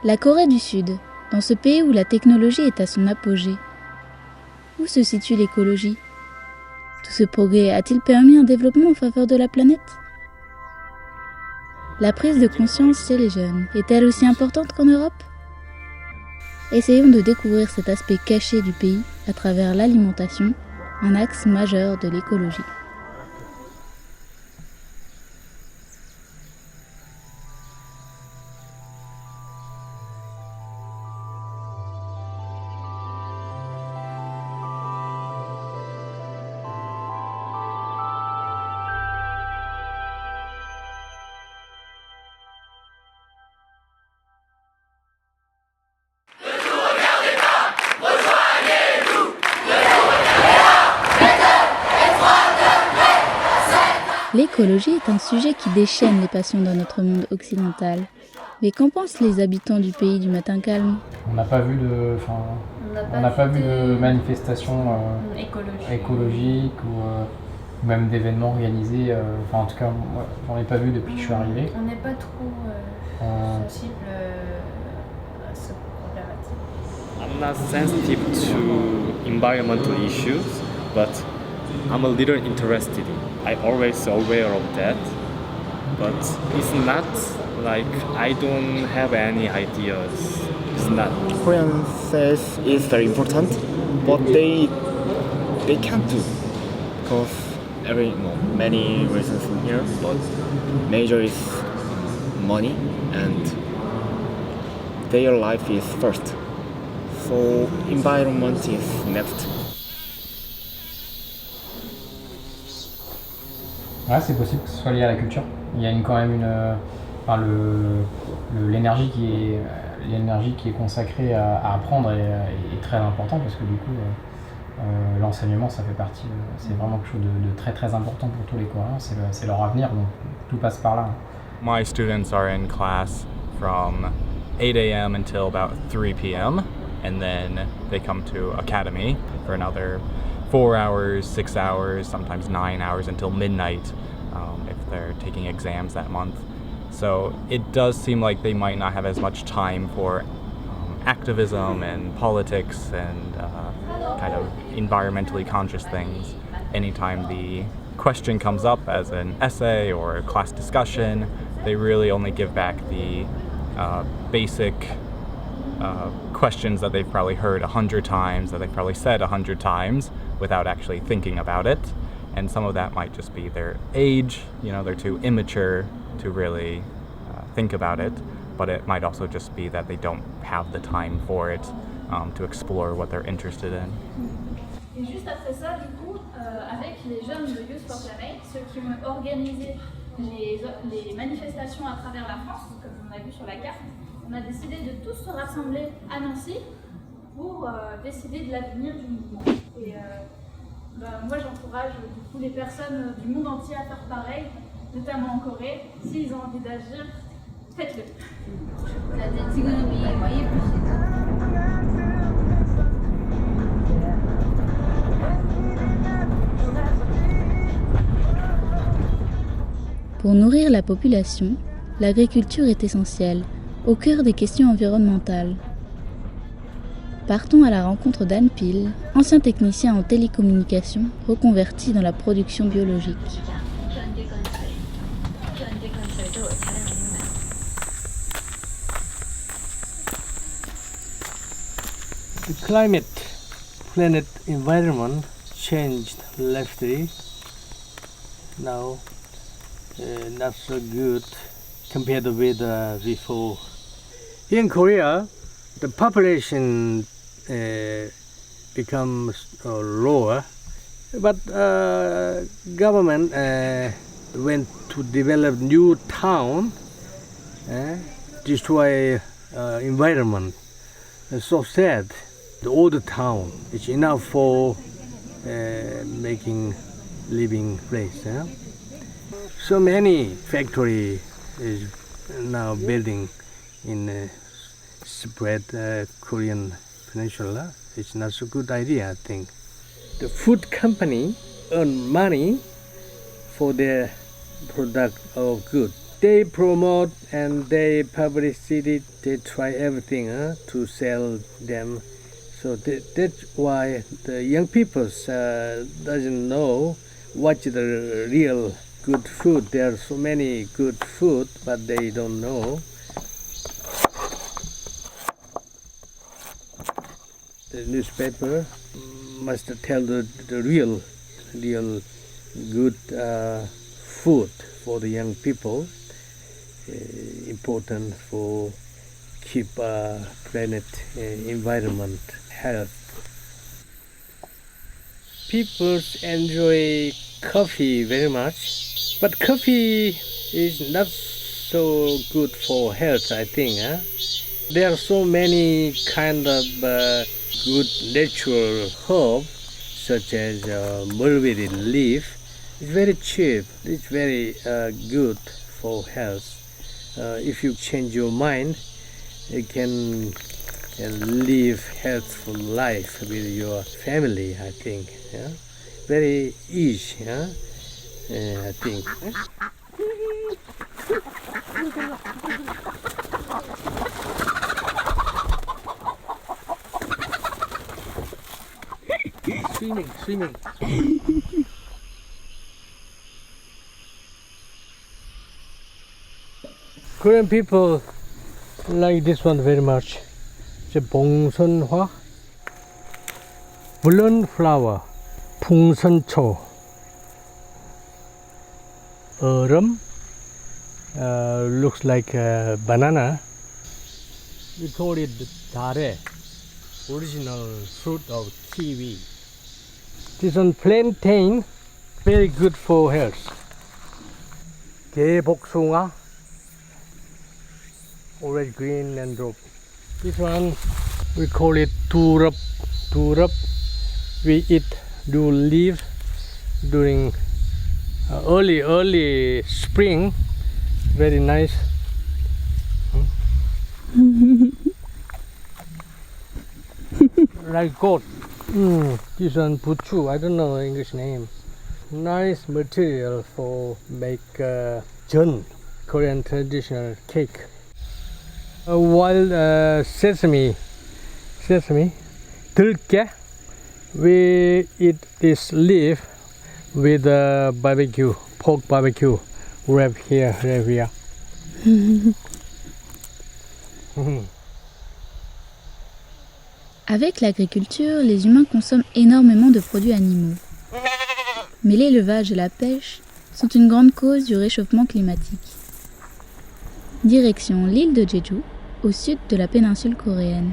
La Corée du Sud, dans ce pays où la technologie est à son apogée. Où se situe l'écologie ? Tout ce progrès a-t-il permis un développement en faveur de la planète ? La prise de conscience chez les jeunes est-elle aussi importante qu'en Europe ? Essayons de découvrir cet aspect caché du pays à travers l'alimentation, un axe majeur de l'écologie. L'écologie est un sujet qui déchaîne les passions dans notre monde occidental. Mais qu'en pensent les habitants du pays du matin calme ? On n'a pas vu de, manifestations écologiques ou même d'événements organisés. En tout cas, moi, j'en ai pas vu depuis que je suis arrivé. On n'est pas trop sensible à ce problématique. I'm not sensitive to environmental issues, but I'm a little interested. I'm always aware of that, but it's not like I don't have any ideas. It's not. Korean says it's very important, but they can't do because many reasons in here, but major is money and their life is first. So environment is next. Ouais, c'est possible que ce soit lié à la culture. Il y a l'énergie qui est consacrée à apprendre est très important parce que du coup l'enseignement ça fait partie, c'est vraiment quelque chose de très très important pour tous les Coréens, c'est leur avenir, donc tout passe par là. My students are in class from 8 a.m. until about 3 p.m. and then they come to academy for another 4 hours, 6 hours, sometimes 9 hours until midnight if they're taking exams that month. So it does seem like they might not have as much time for activism and politics and kind of environmentally conscious things. Anytime the question comes up as an essay or a class discussion, they really only give back the basic questions that they've probably heard 100 times, that they've probably said 100 times without actually thinking about it. And some of that might just be their age, they're too immature to really think about it, but it might also just be that they don't have the time for it to explore what they're interested in. Et juste après ça, du coup, avec les jeunes de Youth for Climate, ceux qui ont organisé les manifestations à travers la France, comme on a vu sur la carte, on a décidé de tous se rassembler à Nancy pour décider de l'avenir du mouvement. Et moi j'encourage du coup les personnes du monde entier à faire pareil, notamment en Corée. S'ils ont envie d'agir, faites-le. Pour nourrir la population, l'agriculture est essentielle, au cœur des questions environnementales. Partons à la rencontre d'Anne Pil, ancien technicien en télécommunications, reconverti dans la production biologique. The climate, planet, environment changed lately. Now, not so good compared with before. In Korea, the population becomes lower, but government went to develop new town, destroy environment. So sad. The old town is enough for making living place. So many factory is now building in spread Korean peninsula. It's not so good idea, I think. The food company earn money for their product or good, they promote and they publicity, they try everything to sell them. So that's why the young people doesn't know what's the real good food. There are so many good food, but they don't know. The newspaper must tell the real good food for the young people. Important for keep planet environment health. People enjoy coffee very much, but coffee is not so good for health, I think. There are so many kind of good natural herbs, such as mulberry leaf. It's very cheap. It's very good for health. If you change your mind, you can live healthful life with your family, I think. Yeah? Very easy, I think. Swimming. Korean people like this one very much. It's 봉선화, 물론 flower, 풍선초, 얼음, looks like a banana. We call it dare, original fruit of kiwi. This one plantain, very good for health. 개복숭아, already green and drop. This one we call it durap. We eat leaf during early spring. Very nice. Like goat. This one buchu. I don't know English name. Nice material for make jeon, Korean traditional cake. Wild sesame, 들깨. We eat this leaf with barbecue, pork barbecue. Wrap here. Avec l'agriculture, les humains consomment énormément de produits animaux. Mais l'élevage et la pêche sont une grande cause du réchauffement climatique. Direction l'île de Jeju, au sud de la péninsule coréenne.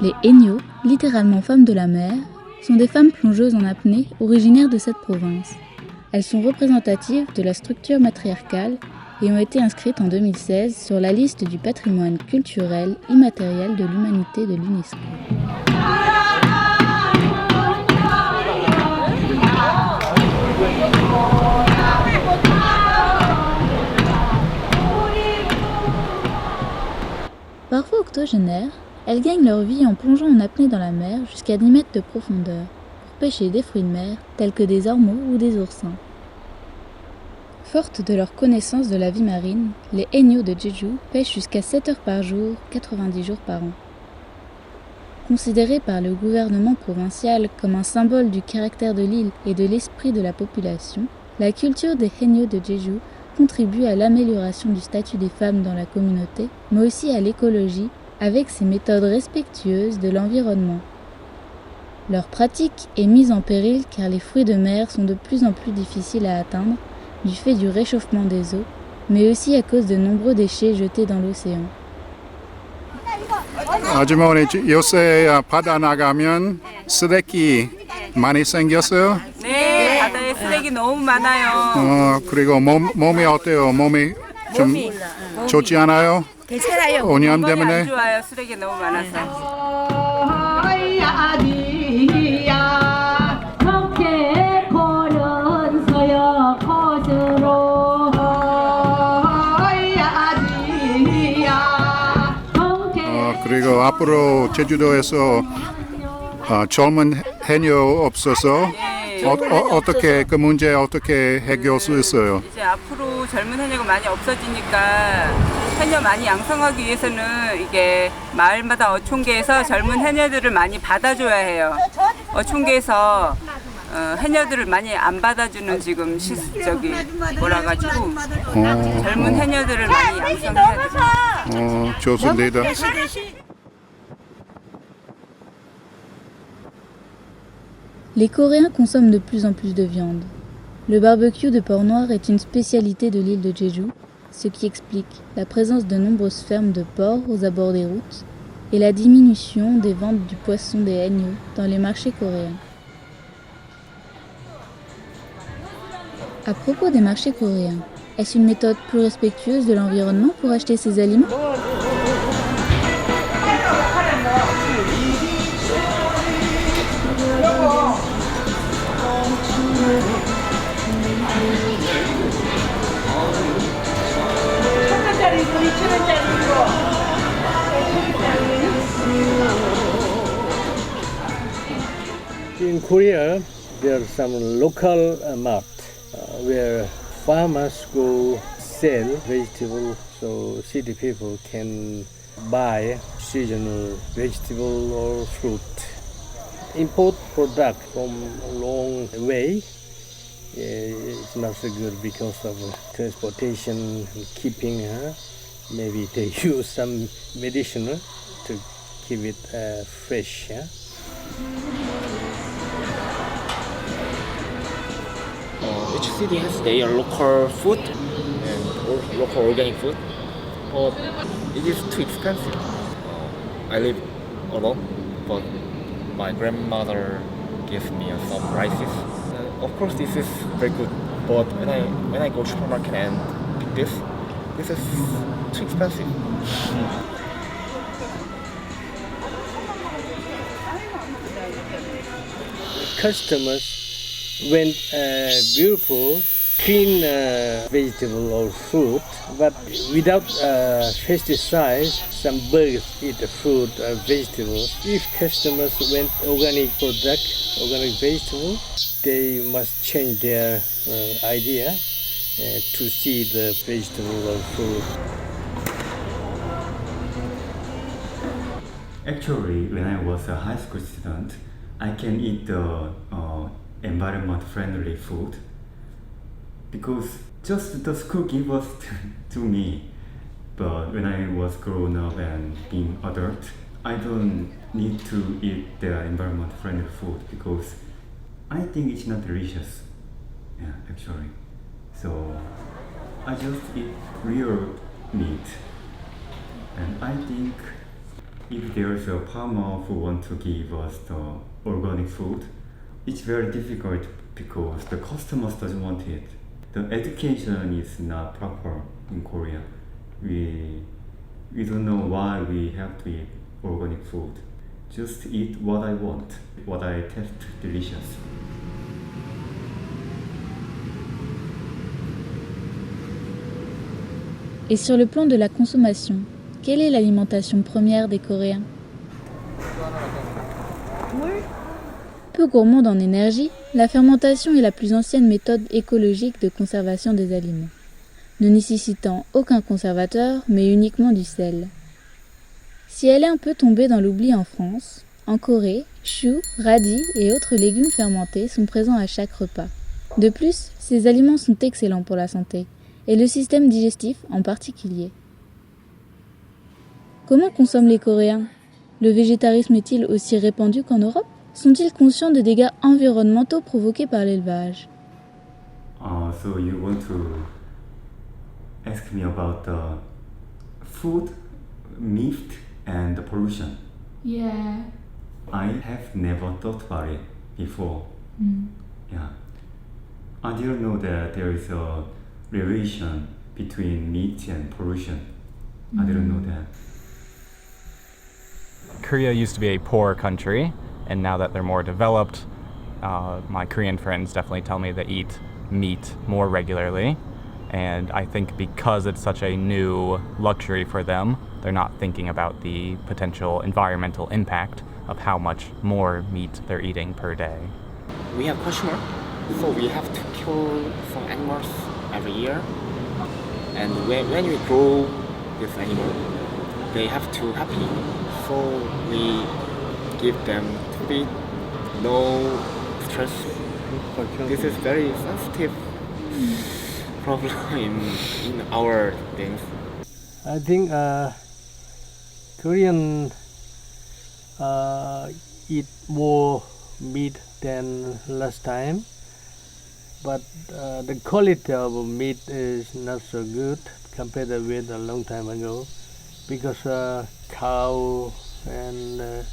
Les Haenyeo, littéralement femmes de la mer, sont des femmes plongeuses en apnée originaires de cette province. Elles sont représentatives de la structure matriarcale et ont été inscrites en 2016 sur la liste du patrimoine culturel immatériel de l'humanité de l'UNESCO. Parfois octogénaires, elles gagnent leur vie en plongeant en apnée dans la mer jusqu'à 10 mètres de profondeur pour pêcher des fruits de mer tels que des ormeaux ou des oursins. Fortes de leur connaissance de la vie marine, les Haenyeo de Jeju pêchent jusqu'à 7 heures par jour, 90 jours par an. Considérée par le gouvernement provincial comme un symbole du caractère de l'île et de l'esprit de la population, la culture des Haenyeo de Jeju contribue à l'amélioration du statut des femmes dans la communauté, mais aussi à l'écologie avec ses méthodes respectueuses de l'environnement. Leur pratique est mise en péril car les fruits de mer sont de plus en plus difficiles à atteindre du fait du réchauffement des eaux, mais aussi à cause de nombreux déchets jetés dans l'océan. 아주머니 요새 바다 나가면 쓰레기 많이 생겼어요? 네, 바다에 쓰레기 너무 많아요. 그리고 몸이 어때요? 몸이 좀 좋지 않아요? 괜찮아요. 오염 때문에? 안 좋아요. 쓰레기 너무 많아서. 앞으로 제주도에서 젊은 해녀 없어서 어떻게 그 문제 어떻게 해결할 수 있어요? 이제 앞으로 젊은 해녀가 많이 없어지니까 해녀 많이 양성하기 위해서는 이게 마을마다 어촌계에서 젊은 해녀들을 많이 받아줘야 해요. 어촌계에서 해녀들을 많이 안 받아주는 지금 뭐라 가지고 젊은 해녀들을 많이 양성해야 돼요. 좋습니다. Les Coréens consomment de plus en plus de viande. Le barbecue de porc noir est une spécialité de l'île de Jeju, ce qui explique la présence de nombreuses fermes de porc aux abords des routes et la diminution des ventes du poisson des haigneaux dans les marchés coréens. À propos des marchés coréens, est-ce une méthode plus respectueuse de l'environnement pour acheter ces aliments ? In Korea, there are some local mart where farmers go sell vegetables, so city people can buy seasonal vegetable or fruit. Import product from a long way it's not so good because of transportation and keeping. Maybe they use some medicine to keep it fresh. Each city has their local food and local organic food, but it is too expensive. I live alone, but my grandmother gives me some rices. Of course, this is very good, but when I go to supermarket and pick this is too expensive. Customers want beautiful, clean vegetable or fruit, but without pesticides. Some birds eat the fruit or vegetables. If customers want organic product, organic vegetable, they must change their idea to see the vegetable or fruit. Actually, when I was a high school student, I can eat the environment-friendly food because just the school gave us to me. But when I was grown up and being adult, I don't need to eat the environment-friendly food because I think it's not delicious. Yeah, actually. So I just eat real meat. And I think if there's a farmer who wants to give us the organic food, it's very difficult because the customers doesn't want it. The education is not proper in Korea. We don't know why we have to eat organic food. Just eat what I want, what I taste delicious. Et sur le plan de la consommation, quelle est l'alimentation première des Coréens ? Peu gourmande en énergie, la fermentation est la plus ancienne méthode écologique de conservation des aliments, ne nécessitant aucun conservateur mais uniquement du sel. Si elle est un peu tombée dans l'oubli en France, en Corée, choux, radis et autres légumes fermentés sont présents à chaque repas. De plus, ces aliments sont excellents pour la santé, et le système digestif en particulier. Comment consomment les Coréens ? Le végétarisme est-il aussi répandu qu'en Europe ? Sont-ils conscients des dégâts environnementaux provoqués par l'élevage ? So you want to ask me about the food, meat and the pollution? Yeah. I have never thought about it before. Yeah. I didn't know that there is a relation between meat and pollution. I didn't know that. Korea used to be a poor country, and now that they're more developed, my Korean friends definitely tell me they eat meat more regularly. And I think because it's such a new luxury for them, they're not thinking about the potential environmental impact of how much more meat they're eating per day. We have customer, so we have to kill some animals every year. And when we grow this animal, they have to happy. So we give them feed, no stress. This is very sensitive problem in our things. I think Korean eat more meat than last time, but the quality of meat is not so good compared with a long time ago, because cow and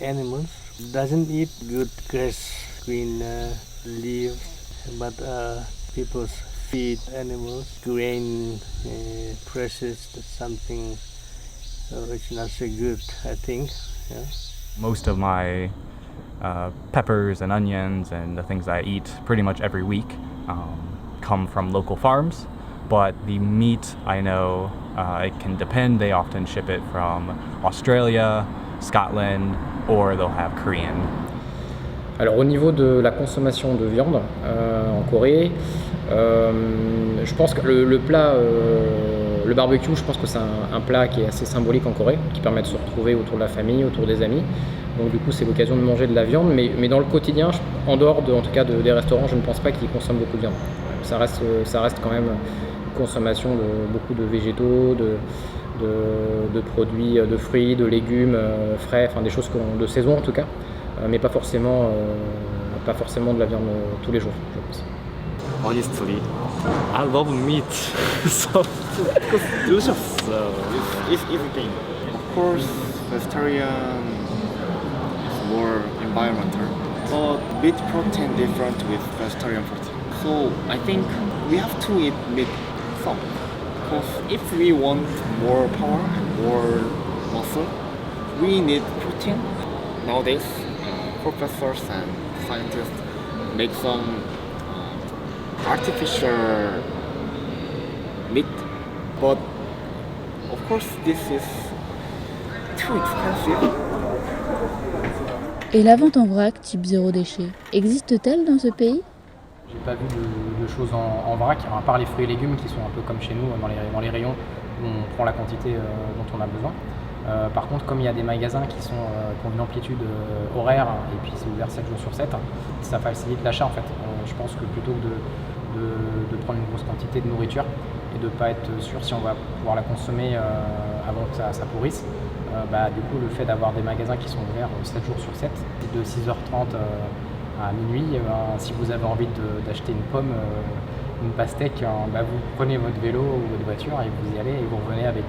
animals doesn't eat good grass, green leaves, but people feed animals grain, processed something, which is not so good, I think. Yeah. Most of my peppers and onions and the things I eat pretty much every week come from local farms, but the meat, I know it can depend. They often ship it from Australia, Scotland, or they'll have Korean. Alors au niveau de la consommation de viande en Corée, je pense que le plat, le barbecue, je pense que c'est un plat qui est assez symbolique en Corée, qui permet de se retrouver autour de la famille, autour des amis. Donc du coup c'est l'occasion de manger de la viande, mais dans le quotidien, en dehors en tout cas des restaurants, je ne pense pas qu'ils consomment beaucoup de viande. Ça reste quand même une consommation de beaucoup de végétaux, de produits, de fruits, de légumes frais, enfin des choses de saison en tout cas, mais pas forcément de la viande tous les jours, je pense. Honestly, I love meat, so it's delicious. It's everything. Of course, vegetarian is more environmental, but meat protein different with vegetarian protein. So I think we have to eat meat some, because if we want more power and more muscle, we need protein. Nowadays, professors and scientists make some artificial meat, but of course this is too expensive. Et la vente en vrac type zéro déchet, existe-t-elle dans ce pays? J'ai pas vu de choses en vrac, à part les fruits et légumes qui sont un peu comme chez nous, dans les rayons où on prend la quantité dont on a besoin. Par contre, comme il y a des magasins qui ont une amplitude horaire et puis c'est ouvert 7 jours sur 7, ça facilite l'achat en fait. Je pense que plutôt que de prendre une grosse quantité de nourriture et de ne pas être sûr si on va pouvoir la consommer avant que ça pourrisse, du coup le fait d'avoir des magasins qui sont ouverts 7 jours sur 7, de 6h30 à minuit, si vous avez envie d'acheter une pomme, une pastèque, vous prenez votre vélo ou votre voiture et vous y allez et vous revenez avec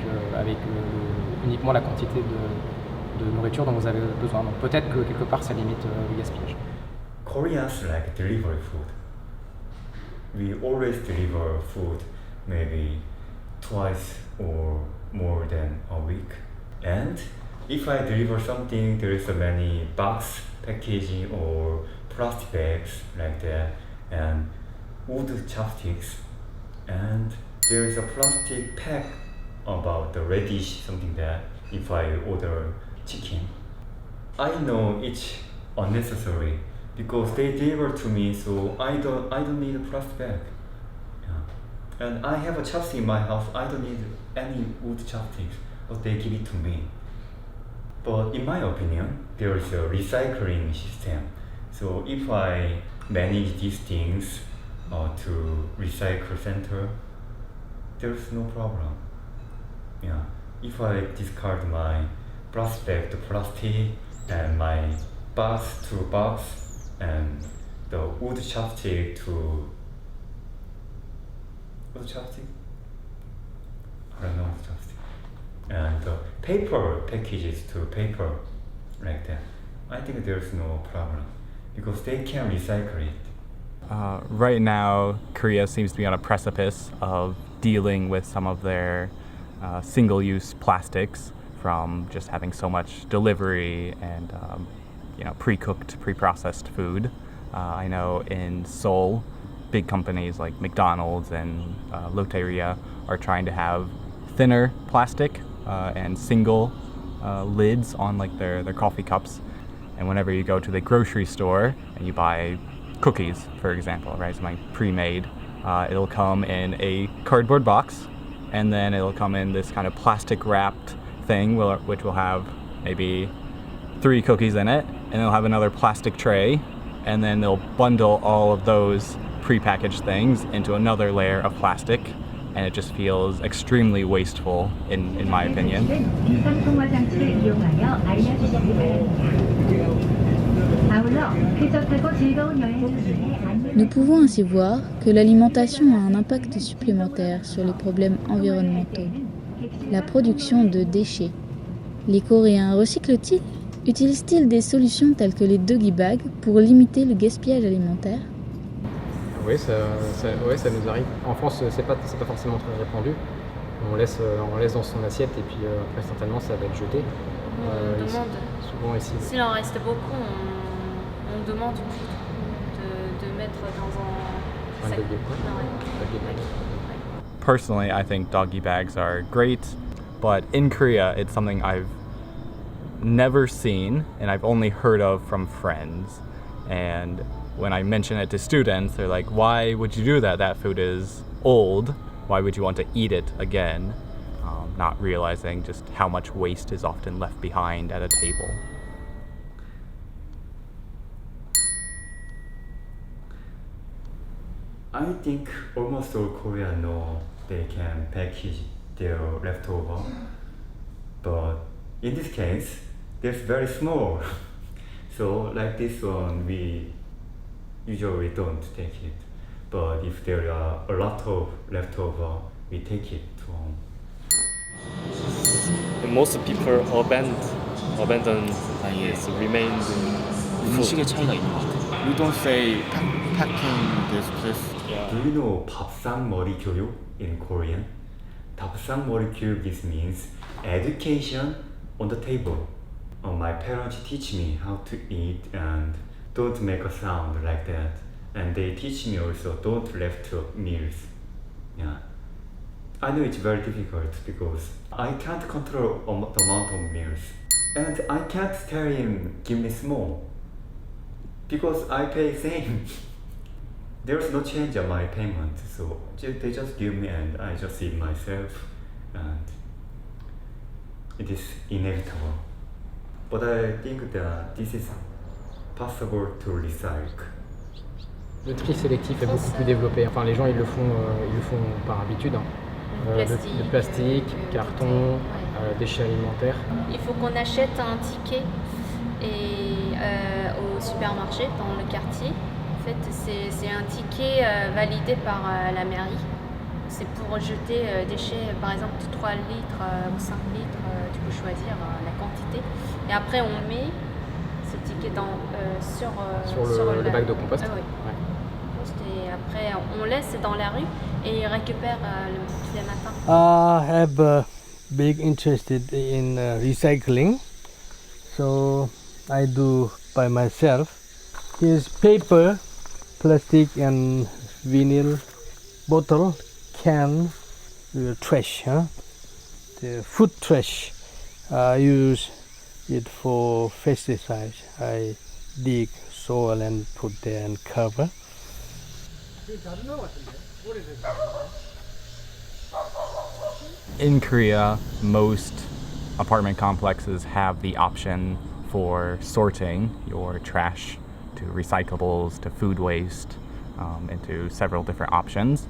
uniquement la quantité de nourriture dont vous avez besoin. Donc peut-être que quelque part ça limite le gaspillage. Koreans like delivery food. We always deliver food maybe twice or more than a week. And if I deliver something, there is many box packaging or plastic bags like that, and wood chopsticks, and there is a plastic pack about the radish, something that if I order chicken. I know it's unnecessary because they deliver to me, so I don't need a plastic bag. Yeah. And I have a chopstick in my house. I don't need any wood chopsticks, but they give it to me. But in my opinion, there is a recycling system. So if I manage these things to recycle center, there's no problem. Yeah. If I discard my plastic bag to plastic and my box to box and the wood chopstick to wood chopstick? I don't know wood chopstick. And the paper packages to paper like that. I think there's no problem because they can recycle it. Right now, Korea seems to be on a precipice of dealing with some of their single-use plastics from just having so much delivery and pre-cooked, pre-processed food. I know in Seoul, big companies like McDonald's and Loteria are trying to have thinner plastic and single lids on like their coffee cups. And whenever you go to the grocery store and you buy cookies, for example, right, something pre-made, it'll come in a cardboard box, and then it'll come in this kind of plastic wrapped thing which will have maybe 3 cookies in it, and they'll have another plastic tray, and then they'll bundle all of those pre-packaged things into another layer of plastic, and it just feels extremely wasteful in my opinion. Nous pouvons ainsi voir que l'alimentation a un impact supplémentaire sur les problèmes environnementaux. La production de déchets. Les Coréens recyclent-ils? Utilisent-ils des solutions telles que les doggy bags pour limiter le gaspillage alimentaire? Oui, ça nous arrive. En France, c'est pas forcément très répandu. On laisse dans son assiette et puis après certainement ça va être jeté. On demande. Souvent ici. S'il en reste beaucoup, on demande de mettre dans un sac. Personally, I think doggy bags are great, but in Korea, it's something I've never seen and I've only heard of from friends. And when I mention it to students, they're like, why would you do that? That food is old. Why would you want to eat it again? Not realizing just how much waste is often left behind at a table. I think almost all Koreans know they can package their leftover, but in this case, they're very small. So like this one, we usually don't take it. But if there are a lot of leftover, we take it to home. And most people abandon is remained 음식의 차이가 있는 것 같아요. We don't say packing this place. Do you know 밥상 머리 교육 in Korean? 밥상 머리 교육 this means education on the table. My parents teach me how to eat and don't make a sound like that. And they teach me also don't left meals. Yeah. I know it's very difficult because I can't control the amount of meals. And I can't tell him give me small. Because I pay same. There's no change on my payment, so they just give me and I just eat myself, and it is inevitable. But I think that this is possible to recycle. Le tri sélectif est beaucoup plus développé. Enfin, les gens ils le font par habitude. Le plastique, carton, déchets alimentaires. Il faut qu'on achète un ticket au supermarché dans le quartier. En fait, c'est un ticket validé par la mairie. C'est pour jeter déchets, par exemple, de 3 litres ou 5 litres, tu peux choisir la quantité. Et après, on met ce ticket sur le bac de compost. Oui. Ouais. Et après, on laisse dans la rue et ils récupèrent tous les matins. I have a big interest in recycling, so I do by myself. Here's paper, plastic and vinyl bottle, can, trash, the food trash. I use it for pesticides. I dig soil and put there and cover. In Korea, most apartment complexes have the option for sorting your trash to recyclables, to food waste, into several different options.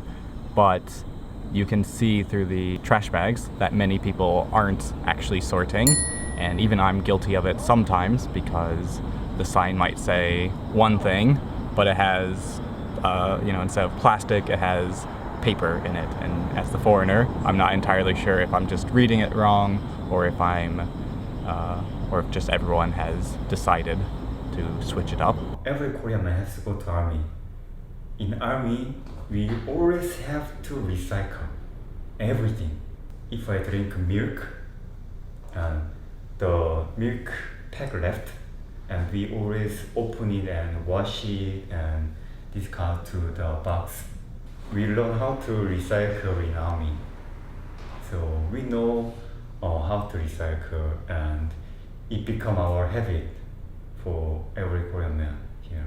But you can see through the trash bags that many people aren't actually sorting, and even I'm guilty of it sometimes because the sign might say one thing, but it has, instead of plastic, it has paper in it. And as the foreigner, I'm not entirely sure if I'm just reading it wrong or if or if just everyone has decided to switch it up. Every Korean man has to go to army. In army, we always have to recycle everything. If I drink milk, the milk pack left, and we always open it and wash it and discard to the box. We learn how to recycle in army. So we know how to recycle, and it become our habit for every Korean man here.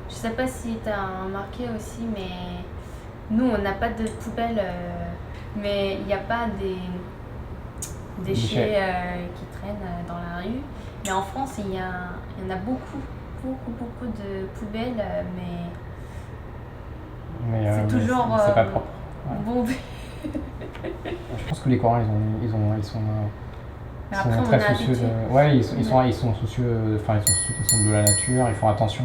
Je sais pas si tu as remarqué aussi, mais nous on n'a pas de poubelle, mais il n'y a pas des déchets qui traînent dans la rue. Mais en France, il y en a beaucoup de poubelles, mais c'est toujours c'est pas propre. Ouais. Bombé. Je pense que les Coréens ils sont très soucieux ils sont soucieux, enfin ils sont de la nature, ils font attention.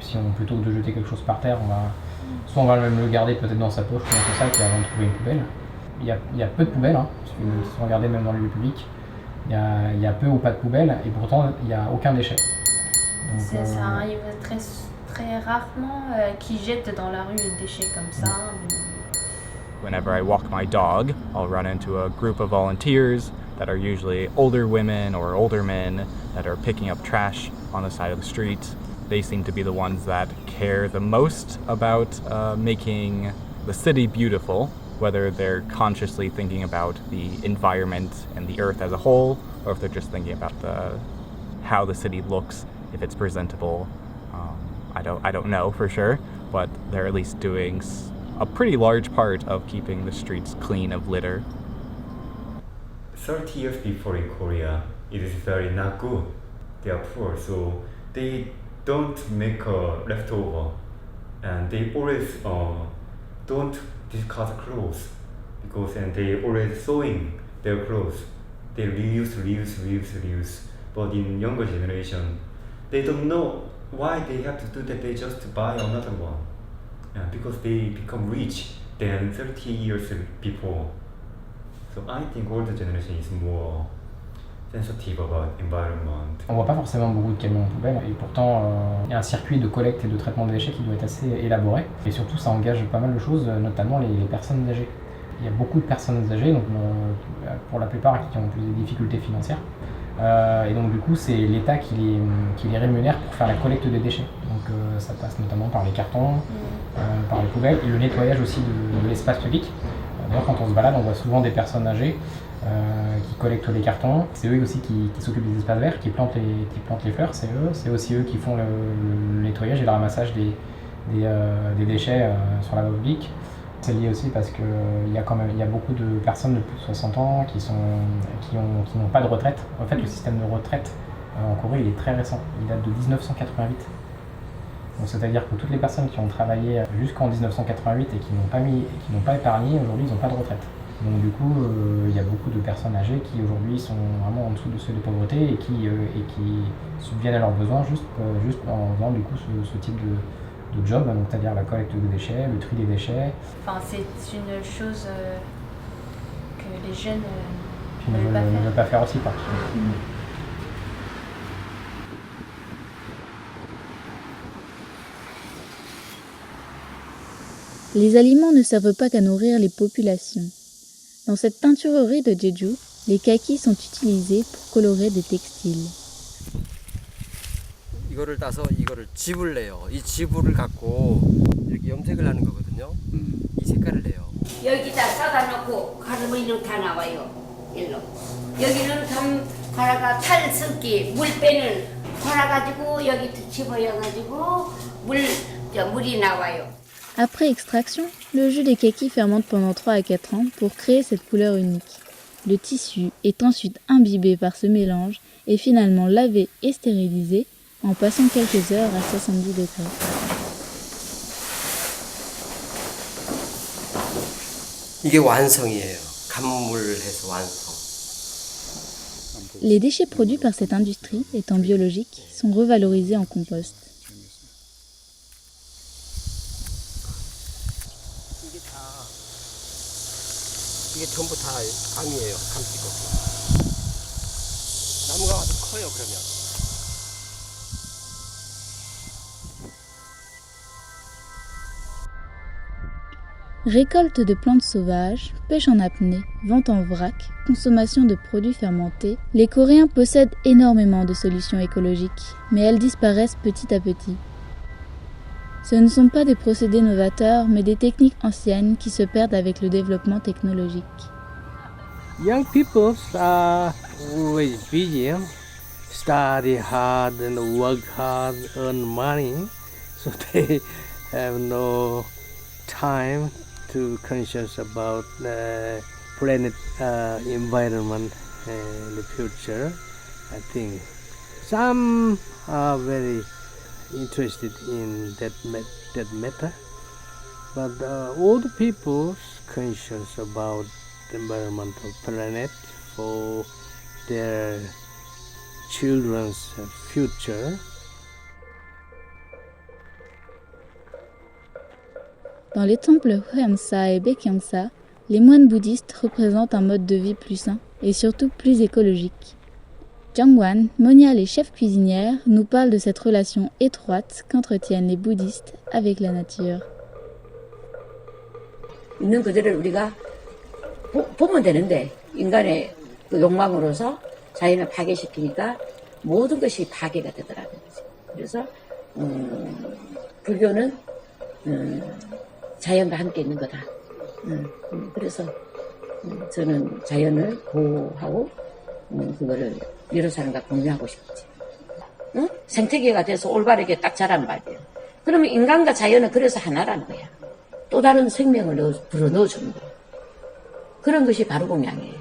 Si plutôt que de jeter quelque chose par terre, on va même le garder peut-être dans sa poche ou dans son sac avant de trouver une poubelle. Il y a peu de poubelles, si vous regardez même dans les lieux publics, il y a peu ou pas de poubelles, et pourtant il n'y a aucun déchet. Donc, ça arrive très rarement qu'ils jettent dans la rue des déchets comme ça. Whenever I walk my dog, I'll run into a group of volunteers that are usually older women or older men that are picking up trash on the side of the street. They seem to be the ones that care the most about making the city beautiful, whether they're consciously thinking about the environment and the earth as a whole, or if they're just thinking about how the city looks, if it's presentable. I don't know for sure, but they're at least doing a pretty large part of keeping the streets clean of litter. 30 years before in Korea, it is very not good. They are poor, so they don't make a leftover, and they always don't discard clothes, and they always sewing their clothes. They reuse. But in younger generation, they don't know why they have to do that. They just buy another one, because they become rich than 30 years before. So I think older generation is more sensitive about environment. On voit pas forcément beaucoup de camions en poubelle, et pourtant il y a un circuit de collecte et de traitement des déchets qui doit être assez élaboré, et surtout ça engage pas mal de choses, notamment les personnes âgées. Il y a beaucoup de personnes âgées, donc pour la plupart qui ont plus des difficultés financières, et donc du coup c'est l'État qui les rémunère pour faire la collecte des déchets. Donc ça passe notamment par les cartons, par les poubelles, et le nettoyage aussi de l'espace public. D'ailleurs, quand on se balade, on voit souvent des personnes âgées qui collectent les cartons. C'est eux aussi qui s'occupent des espaces verts, qui plantent les fleurs. C'est aussi eux qui font le nettoyage et le ramassage des déchets sur la voie publique. C'est lié aussi parce qu'il y a beaucoup de personnes de plus de 60 ans qui n'ont pas de retraite. En fait, le système de retraite en Corée, il est très récent. Il date de 1988. Donc, c'est-à-dire que toutes les personnes qui ont travaillé jusqu'en 1988 et qui n'ont pas épargné, aujourd'hui ils n'ont pas de retraite. Donc du coup, il y a beaucoup de personnes âgées qui aujourd'hui sont vraiment en dessous de seuil de pauvreté et qui subviennent à leurs besoins juste en faisant du coup ce type de job, donc c'est-à-dire la collecte des déchets, le tri des déchets. Enfin, c'est une chose que les jeunes ne veulent pas faire aussi, quoi. Les aliments ne servent pas qu'à nourrir les populations. Dans cette teinturerie de Jeju, les kakis sont utilisés pour colorer des textiles. 이거를 따서 이거를 집을 내요. 이 집을 갖고 이렇게 염색을 하는 거거든요. 이 색깔을 내요. 여기다 싸다 놓고 가르마니는 다 나와요. 일로. 여기는 덤 갈아가 탈 섞기 물 빼는 갈아가지고 여기 집어여가지고 물이 나와요. Après extraction, le jus des kakis fermente pendant 3 à 4 ans pour créer cette couleur unique. Le tissu est ensuite imbibé par ce mélange et finalement lavé et stérilisé en passant quelques heures à 70 degrés. 이게 완성이에요. 간물해서 완성. Les déchets produits par cette industrie, étant biologiques, sont revalorisés en compost. 이게 전부 다 감이에요. 감찌고. 나무가 아주 커요. 그러면. Récolte de plantes sauvages, pêche en apnée, vente en vrac, consommation de produits fermentés, les Coréens possèdent énormément de solutions écologiques, mais elles disparaissent petit à petit. Ce ne sont pas des procédés novateurs, mais des techniques anciennes qui se perdent avec le développement technologique. Young people are always busy, study hard and work hard, earn money, so they have no time to conscious about the planet environment in the future. I think some are very interested in that matter, but old people conscious about the environment of planet for their children's future. Dans les temples Hwemsa et Baekhyangsa, les moines bouddhistes représentent un mode de vie plus sain et surtout plus écologique. Jungwan, moniale et chef cuisinière, nous parle de cette relation étroite qu'entretiennent les bouddhistes avec la nature. 있는 그대로 우리가 보면 되는데 인간의 그 욕망으로서 자연을 파괴시키니까 모든 것이 파괴가 되더라는 거죠. 그래서 불교는 자연과 함께 있는 거다. 그래서 저는 자연을 보호하고 그거를 여러 사람과 공유하고 싶지. 응? 생태계가 돼서 올바르게 딱 자란 말이에요. 그러면 인간과 자연은 그래서 하나라는 거야. 또 다른 생명을 불어넣어주는 거야. 그런 것이 바로 공양이에요.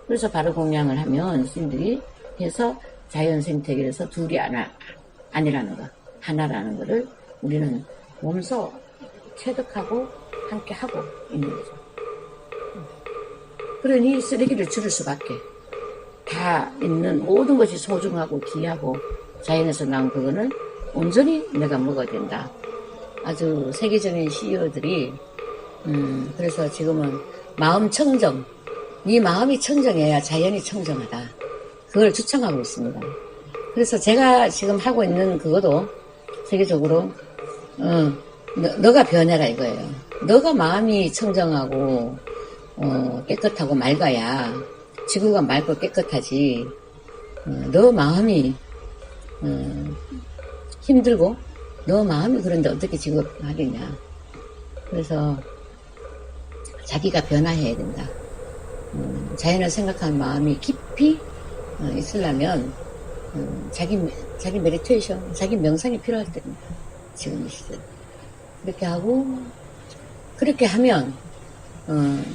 그래서 바로 공양을 하면 스님들이 해서 자연 생태계에서 둘이 아니라는 거, 하나라는 거를 우리는 몸소 체득하고 함께 하고 있는 거죠. 그러니 쓰레기를 줄일 수밖에. 다 있는 모든 것이 소중하고 귀하고 자연에서 나온 그거는 온전히 내가 먹어야 된다. 아주 세계적인 CEO들이 그래서 지금은 마음 청정, 네 마음이 청정해야 자연이 청정하다. 그걸 주창하고 있습니다. 그래서 제가 지금 하고 있는 그것도 세계적으로 너가 변해라 이거예요. 너가 마음이 청정하고 깨끗하고 맑아야 지구가 맑고 깨끗하지. 너 마음이 힘들고 너 마음이 그런데 어떻게 지구가 하겠냐. 그래서 자기가 변화해야 된다. 자연을 생각하는 마음이 깊이 있으려면 자기 메디테이션, 자기 명상이 필요할 때입니다. 지금 이 시대. 그렇게 하고 그렇게 하면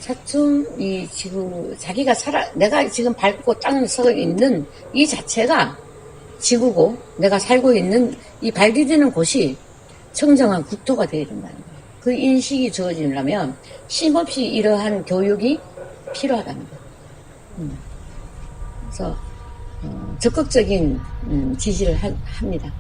차츰 이 지구 자기가 내가 지금 밟고 땅에 서 있는 이 자체가 지구고 내가 살고 있는 이 발디디는 곳이 청정한 국토가 되어야 된다는 거예요. 그 인식이 주어지려면 쉼없이 이러한 교육이 필요하다는 거예요. 그래서 적극적인 지지를 합니다.